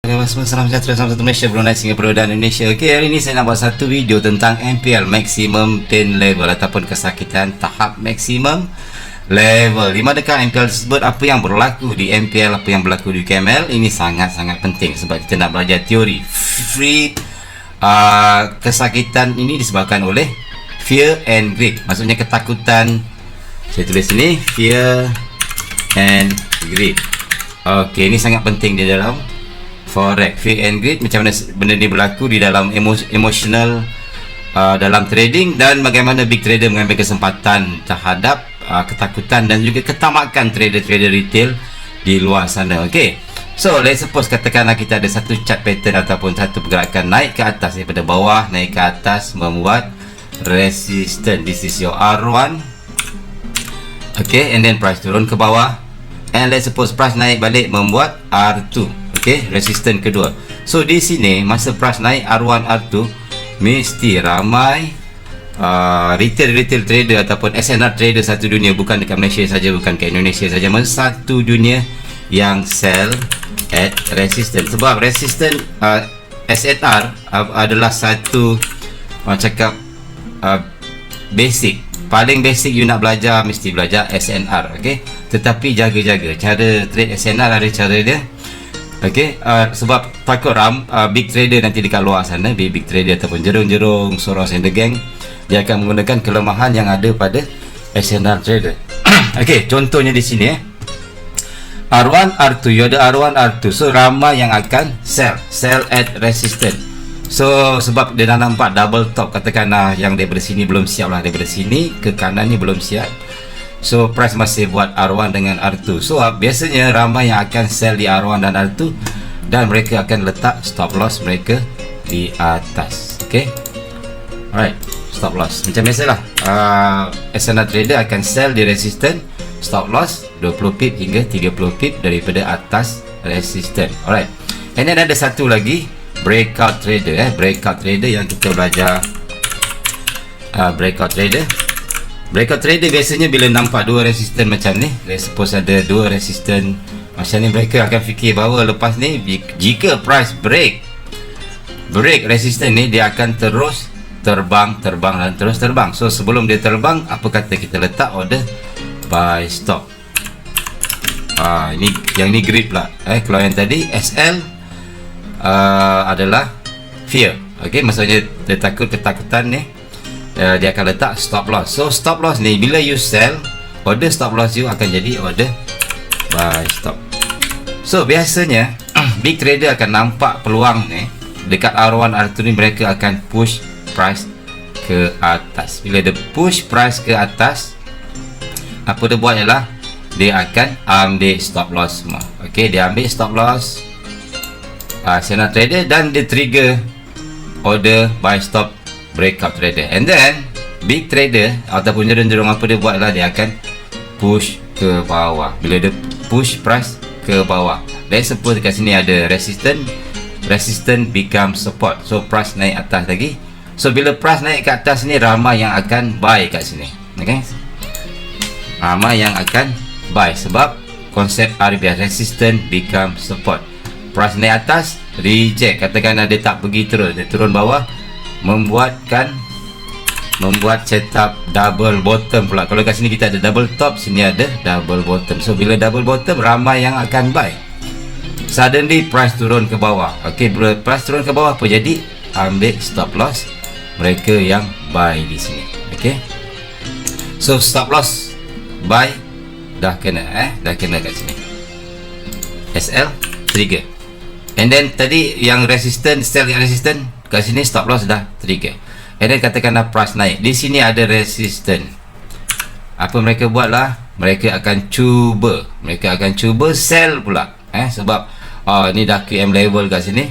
Salam sejahtera, salam satu Malaysia, Brunei, Singapura dan Indonesia. Okey, hari ini saya nak buat satu video tentang MPL, Maximum Pain Level, ataupun kesakitan tahap maksimum level. Di manakah MPL tersebut, apa yang berlaku di MPL, apa yang berlaku di KML. Ini sangat-sangat penting sebab kita nak belajar teori. Kesakitan ini disebabkan oleh fear and greed. Maksudnya ketakutan. Saya tulis sini, fear and greed. Okey, ini sangat penting di dalam forex. Fear and greed, macam mana benda ni berlaku di dalam emotional dalam trading, dan bagaimana big trader mengambil kesempatan terhadap ketakutan dan juga ketamakan trader-trader retail di luar sana. Okey, so let's suppose katakanlah kita ada satu chart pattern ataupun satu pergerakan naik ke atas daripada bawah, naik ke atas, membuat resistance. This is your R1. Okey, and then price turun ke bawah, and let's suppose price naik balik membuat R2. Okey, resisten kedua. So di sini masa price naik R1 R2, mesti ramai retail trader ataupun SNR trader satu dunia, bukan dekat Malaysia saja, bukan ke Indonesia saja, satu dunia yang sell at resistance. Sebab resistance SNR adalah satu cakap basic, paling basic you nak belajar, mesti belajar SNR. Okey, tetapi jaga-jaga cara trade SNR, ada cara dia. Okey, sebab takut big trader nanti dekat luar sana, big trader ataupun jerung-jerung, Soros and the gang, dia akan menggunakan kelemahan yang ada pada SNR trader. Okey, contohnya di sini R1 R2, you ada R1 R2, so ramai yang akan sell at resistance. So sebab dia dah nampak double top, katakanlah yang daripada sini belum siap lah, daripada sini ke kanan ni belum siap. So price masih buat R1 dengan R2. So biasanya ramai yang akan sell di R1 dan R2, dan mereka akan letak stop loss mereka di atas. Okay, alright, stop loss macam biasalah. SNR trader akan sell di resistance, stop loss 20 pip hingga 30 pip daripada atas resistance. Alright, and then ada satu lagi breakout trader. Breakout trader yang kita belajar. Breakout trader biasanya bila nampak dua resistance macam ni, let's suppose ada dua resistance macam ni, mereka akan fikir bahawa lepas ni jika price break resistance ni, dia akan terus terbang dan terus terbang. So sebelum dia terbang, apa kata kita letak order buy stop. Ini greed pula. Kalau yang tadi SL adalah fear. Okey, maksudnya dia ketakutan ni, dia akan letak stop loss. So stop loss ni bila you sell, order stop loss you akan jadi order buy stop. So biasanya big trader akan nampak peluang ni dekat R1 R2 ni, mereka akan push price ke atas. Bila dia push price ke atas, apa dia buat ialah dia akan ambil stop loss semua. Okey, dia ambil stop loss SNR trader, dan dia trigger order buy stop breakout trader, and then big trader ataupun jerung-jerung apa dia buat lah, dia akan push ke bawah. Bila dia push price ke bawah, let's suppose dekat sini ada resistance become support, so price naik atas lagi. So bila price naik ke atas ni, ramai yang akan buy kat sini. Okay, ramai yang akan buy sebab konsep RBS, resistance become support. Price naik atas, reject, katakan dia tak pergi terus, dia turun bawah, membuat setup double bottom pula. Kalau kat sini kita ada double top, sini ada double bottom. So bila double bottom, ramai yang akan buy. Suddenly price turun ke bawah. Okey, bila price turun ke bawah, apa jadi? Ambil stop loss mereka yang buy di sini. Okey, so stop loss buy dah kena kat sini, SL trigger, and then tadi yang resistance, sell yang resistance kat sini, stop loss dah trigger. And then katakanlah price naik, di sini ada resistance. Apa mereka buat lah, mereka akan cuba sell pula. Sebab ni dah QM level kat sini,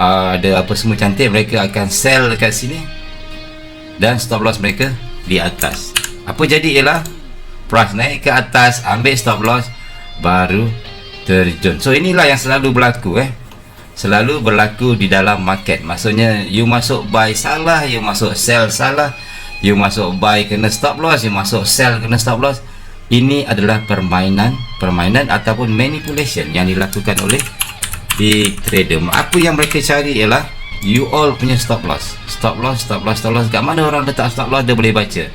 ada apa semua cantik, mereka akan sell kat sini, dan stop loss mereka di atas. Apa jadi ialah price naik ke atas, ambil stop loss, baru terjun. So inilah yang selalu berlaku selalu berlaku di dalam market. Maksudnya you masuk buy salah, you masuk sell salah, you masuk buy kena stop loss, you masuk sell kena stop loss. Ini adalah permainan ataupun manipulation yang dilakukan oleh big trader. Apa yang mereka cari ialah you all punya stop loss. Stop loss kat mana orang letak stop loss dia boleh baca.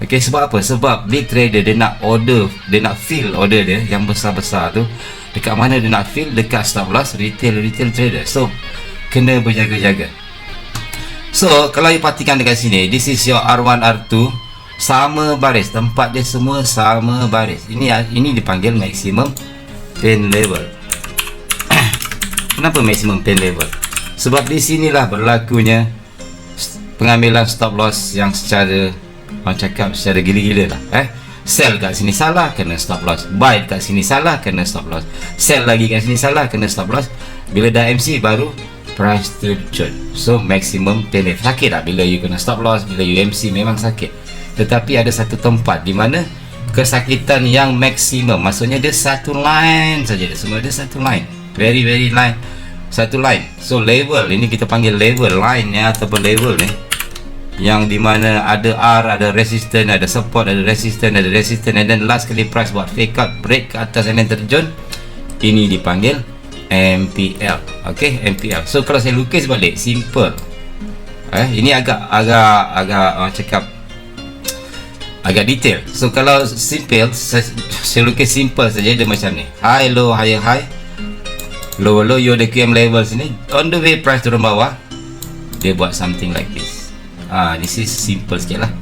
Okey, sebab apa? Sebab big trader dia nak order, dia nak fill order dia yang besar-besar tu. Dekat mana dia nak fill? Dekat stop loss retail trader. So kena berjaga-jaga. So kalau you perhatikan dekat sini, this is your R1 R2 sama baris, tempat dia semua sama baris. Ini dipanggil maximum pain level. Kenapa maximum pain level? Sebab di sinilah berlakunya pengambilan stop loss yang secara, orang cakap secara gila-gila lah. Sell kat sini salah, kena stop loss. Buy kat sini salah, kena stop loss. Sell lagi kat sini salah, kena stop loss. Bila dah MC baru price terjun. So maximum pain level. Sakit tak bila you kena stop loss, bila you MC memang sakit. Tetapi ada satu tempat di mana kesakitan yang maksimum, maksudnya dia satu line saja, semua dia satu line, very line, satu line. So level ini kita panggil level line ya, ataupun level ni, yang di mana ada R, ada resistance, ada support, ada resistance, and then last kali price buat fake out, break ke atas and then terjun. Ini dipanggil MPL. Okay, MPL. So kalau saya lukis balik simple, ini agak orang cakap agak detail. So kalau simple, saya lukis simple saja, dia macam ni, high low, higher high, lower low. You ada QM level sini, on the way price turun bawah, dia buat something like this. This is simple sikit lah.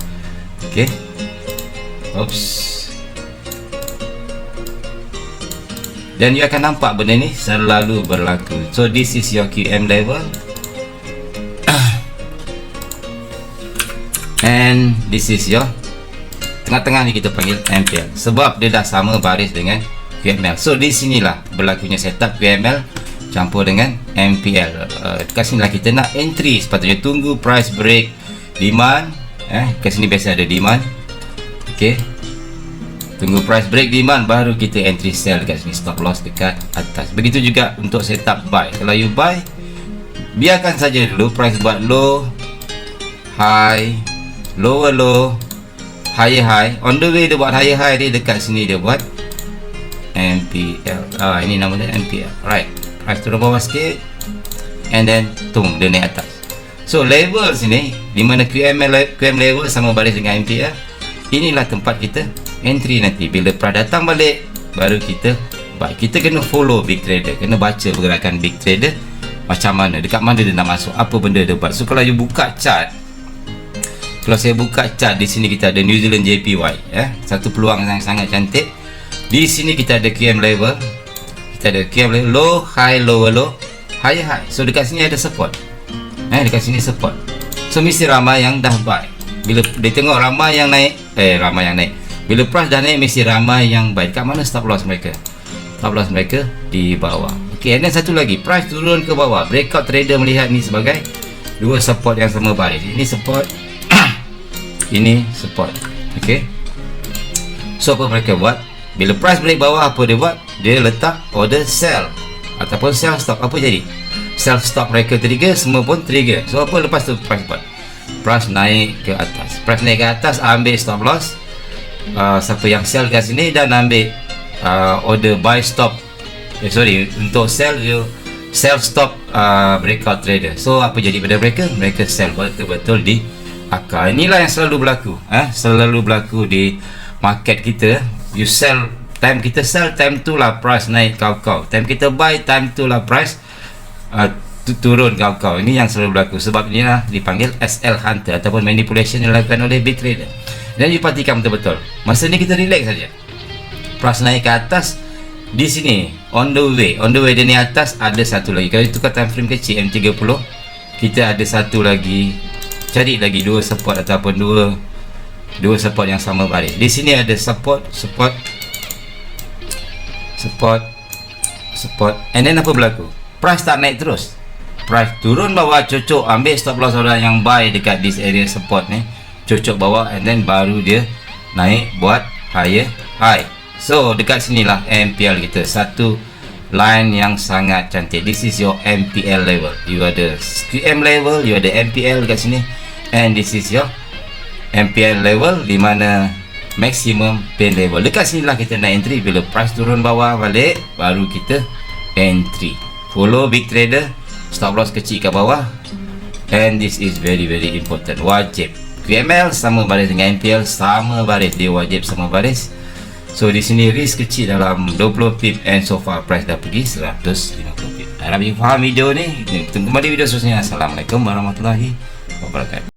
Okay, oops. Dan you akan nampak benda ni selalu berlaku. So this is your QM level and this is your tengah-tengah ni kita panggil MPL, sebab dia dah sama baris dengan QML. So di sinilah berlakunya setup QML campur dengan MPL. Kat sinilah kita nak entry, sepatutnya tunggu price break demand. Kat sini biasa ada demand. Okay, tunggu price break demand baru kita entry sell dekat sini, stop loss dekat atas. Begitu juga untuk setup buy. Kalau you buy, biarkan saja dulu price buat low, high, lower low, higher high. On the way dia buat higher high, dia dekat sini dia buat MPL. Ini nama dia MPL. Right, price turun bawah sikit and then dia naik atas. So level sini di mana QM level sama baris dengan MPL, inilah tempat kita entry nanti. Bila price datang balik baru kita buy. Kita kena follow big trader, kena baca pergerakan big trader macam mana, dekat mana dia nak masuk, apa benda dia buat. So kalau you buka chart, kalau saya buka chart di sini kita ada New Zealand JPY, satu peluang yang sangat cantik. Di sini kita ada QM level, kita ada QM level low, high, lower low, higher high. So dekat sini ada support, dekat sini support. So mesti ramai yang dah buy. Bila dia tengok ramai yang naik, bila price dah naik mesti ramai yang buy. Dekat mana stop loss mereka? Stop loss mereka di bawah. Okay, and then satu lagi, price turun ke bawah, breakout trader melihat ni sebagai dua support yang sama baris. Ini support, ini support. Okay, so apa mereka buat? Bila price break bawah, apa dia buat? Dia letak order sell ataupun sell stop. Apa jadi? Sell stop mereka trigger, semua pun trigger. So apa lepas tu price buat? Price naik ke atas. Price naik ke atas, ambil stop loss. Siapa yang sell kat sini dan ambil order buy stop. Untuk sell, you sell stop breakout trader. So apa jadi pada mereka? Mereka sell betul-betul di akar. Inilah yang selalu berlaku, selalu berlaku di market kita. You sell, time kita sell, time tu lah price naik kau-kau. Time kita buy, time tu lah price turun kau-kau. Ini yang selalu berlaku. Sebab inilah dipanggil SL Hunter ataupun manipulation yang dilakukan oleh big trader. Dan you perhatikan betul-betul, masa ni kita relax saja. Price naik ke atas, di sini on the way dia ni atas, ada satu lagi. Kalau tukar time frame kecil M30, kita ada satu lagi, cari lagi dua support ataupun dua support yang sama baris. Di sini ada support, and then apa berlaku? Price tak naik terus, price turun bawah, cocok, ambil stop loss orang yang buy dekat this area support ni, cocok bawah, and then baru dia naik buat higher high. So dekat sinilah MPL kita, satu line yang sangat cantik. This is your MPL level. You ada QM level, you ada MPL dekat sini, and this is your MPL level di mana maximum pain level. Dekat sinilah kita nak entry. Bila price turun bawah balik, baru kita entry. follow big trader, stop loss kecil ke bawah, and this is very important, wajib. QML sama baris dengan MPL, sama baris, dia wajib sama baris. So di sini risk kecil dalam 20 pip, and so far price dah pergi 150 pip. Harap you faham video ni. Tunggu kembali video seterusnya. Assalamualaikum warahmatullahi wabarakatuh.